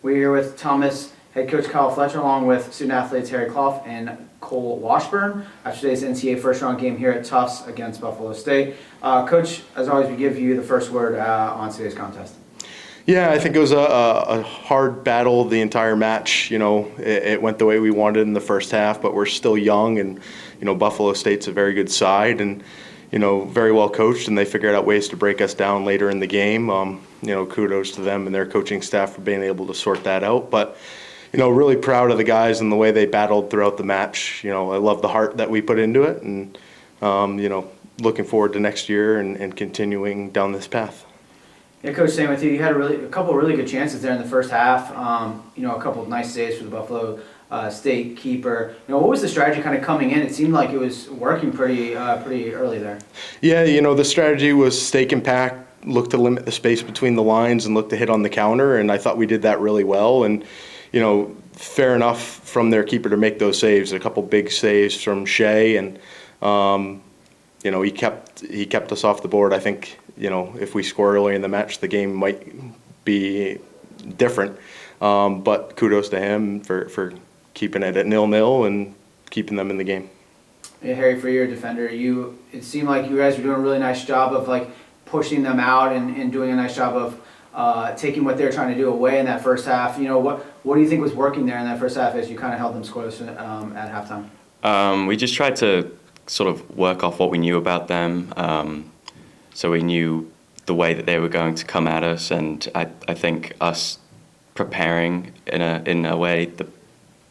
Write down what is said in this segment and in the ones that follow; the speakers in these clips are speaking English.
We're here with Thomas head coach Kyle Fletcher, along with student athletes Harry Clough and Cole Washburn, after today's NCAA first-round game here at Tufts against Buffalo State. Coach, as always, we give you the first word on today's contest. Yeah, I think it was a hard battle the entire match. It went the way we wanted in the first half, but we're still young, and Buffalo State's a very good side, and very well coached, and they figured out ways to break us down later in the game. Kudos to them and their coaching staff for being able to sort that out. But really proud of the guys and the way they battled throughout the match. I love the heart that we put into it, and looking forward to next year and continuing down this path. Yeah, Coach, same with you. You had a couple of really good chances there in the first half. A couple of nice saves for the Buffalo State keeper. What was the strategy kind of coming in? It seemed like it was working pretty early there. Yeah, the strategy was stay compact, look to limit the space between the lines, and look to hit on the counter. And I thought we did that really well. And fair enough from their keeper to make those saves. A couple big saves from Shea, and he kept us off the board. I think if we score early in the match, the game might be different. But kudos to him for keeping it at 0-0 and keeping them in the game. Yeah, Harry, for your defender, it seemed like you guys were doing a really nice job of pushing them out and doing a nice job of taking what they're trying to do away in that first half. What do you think was working there in that first half as you kind of held them scoreless at halftime? We just tried to sort of work off what we knew about them. So we knew the way that they were going to come at us, and I think us preparing in a way the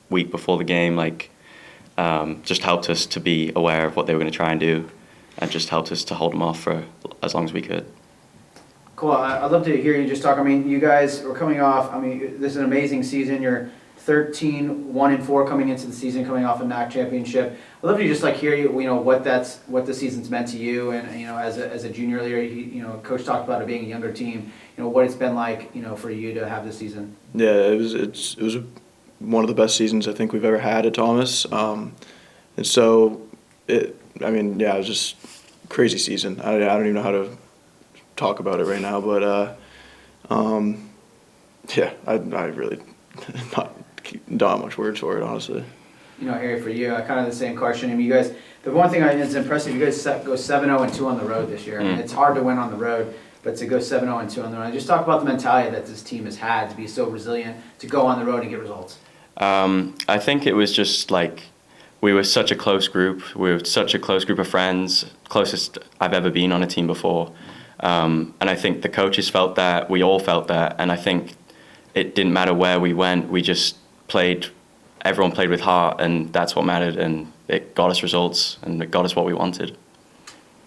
week before the game just helped us to be aware of what they were going to try and do, and just helped us to hold them off for as long as we could. Cool. I'd love to hear you just talk. You guys were coming off. This is an amazing season. You're 13-1-4 coming into the season, coming off a NAC championship. I'd love to just hear you. What the season's meant to you, and as a junior leader, Coach talked about it being a younger team. What it's been like, for you to have this season. Yeah, it was one of the best seasons I think we've ever had at Thomas, and so it was just a crazy season. I don't even know how to talk about it right now, but I really don't have much words for it, honestly. Harry, for you, kind of the same question. You guys, the one thing that's impressive, you guys go 7-0-2 on the road this year. It's hard to win on the road, but to go 7-0-2 on the road. Just talk about the mentality that this team has had to be so resilient, to go on the road and get results. I think it was just we were such a close group. We were such a close group of friends, closest I've ever been on a team before. And I think the coaches felt that, we all felt that, and I think it didn't matter where we went. We just everyone played with heart, and that's what mattered, and it got us results, and it got us what we wanted.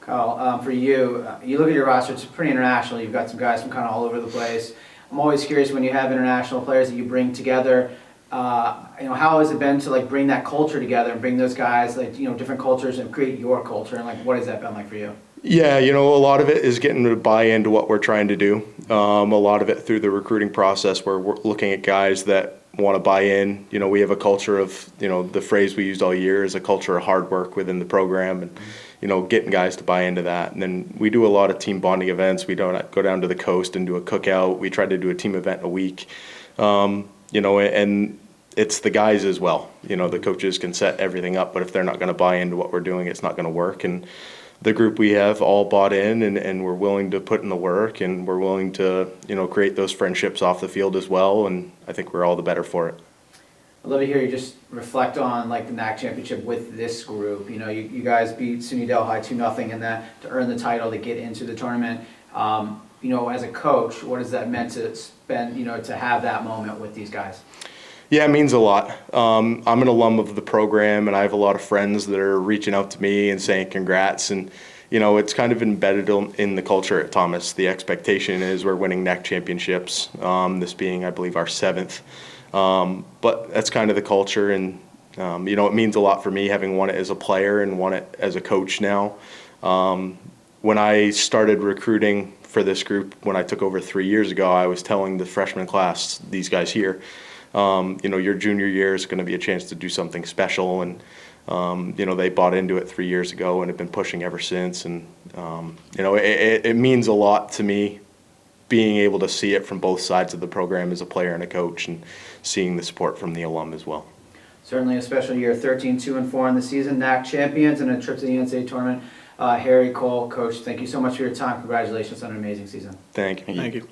Kyle, for you, you look at your roster, it's pretty international. You've got some guys from kind of all over the place. I'm always curious when you have international players that you bring together, how has it been to bring that culture together and bring those guys, different cultures, and create your culture, and what has that been like for you? Yeah, a lot of it is getting to buy into what we're trying to do. A lot of it through the recruiting process, where we're looking at guys that want to buy in. We have a culture of, the phrase we used all year is a culture of hard work within the program, and getting guys to buy into that. And then we do a lot of team bonding events. We don't go down to the coast and do a cookout. We try to do a team event a week. And it's the guys as well. The coaches can set everything up, but if they're not going to buy into what we're doing, it's not going to work. And the group we have all bought in, and we're willing to put in the work, and we're willing to, create those friendships off the field as well. And I think we're all the better for it. I'd love to hear you just reflect on the NAC championship with this group. You guys beat SUNY Delhi 2-0 in that to earn the title, to get into the tournament. As a coach, what has that meant to spend, to have that moment with these guys? Yeah, it means a lot. I'm an alum of the program, and I have a lot of friends that are reaching out to me and saying congrats. And, it's kind of embedded in the culture at Thomas. The expectation is we're winning NAC championships, this being, I believe, our 7th. But that's kind of the culture, and, it means a lot for me having won it as a player and won it as a coach now. When I started recruiting for this group, when I took over 3 years ago, I was telling the freshman class, these guys here, your junior year is going to be a chance to do something special, and they bought into it 3 years ago and have been pushing ever since. And it means a lot to me being able to see it from both sides of the program as a player and a coach, and seeing the support from the alum as well. Certainly a special year, 13-2-4 in the season, NAC champions, and a trip to the NCAA tournament. Harry, Cole, Coach, thank you so much for your time. Congratulations on an amazing season. Thank you. Thank you.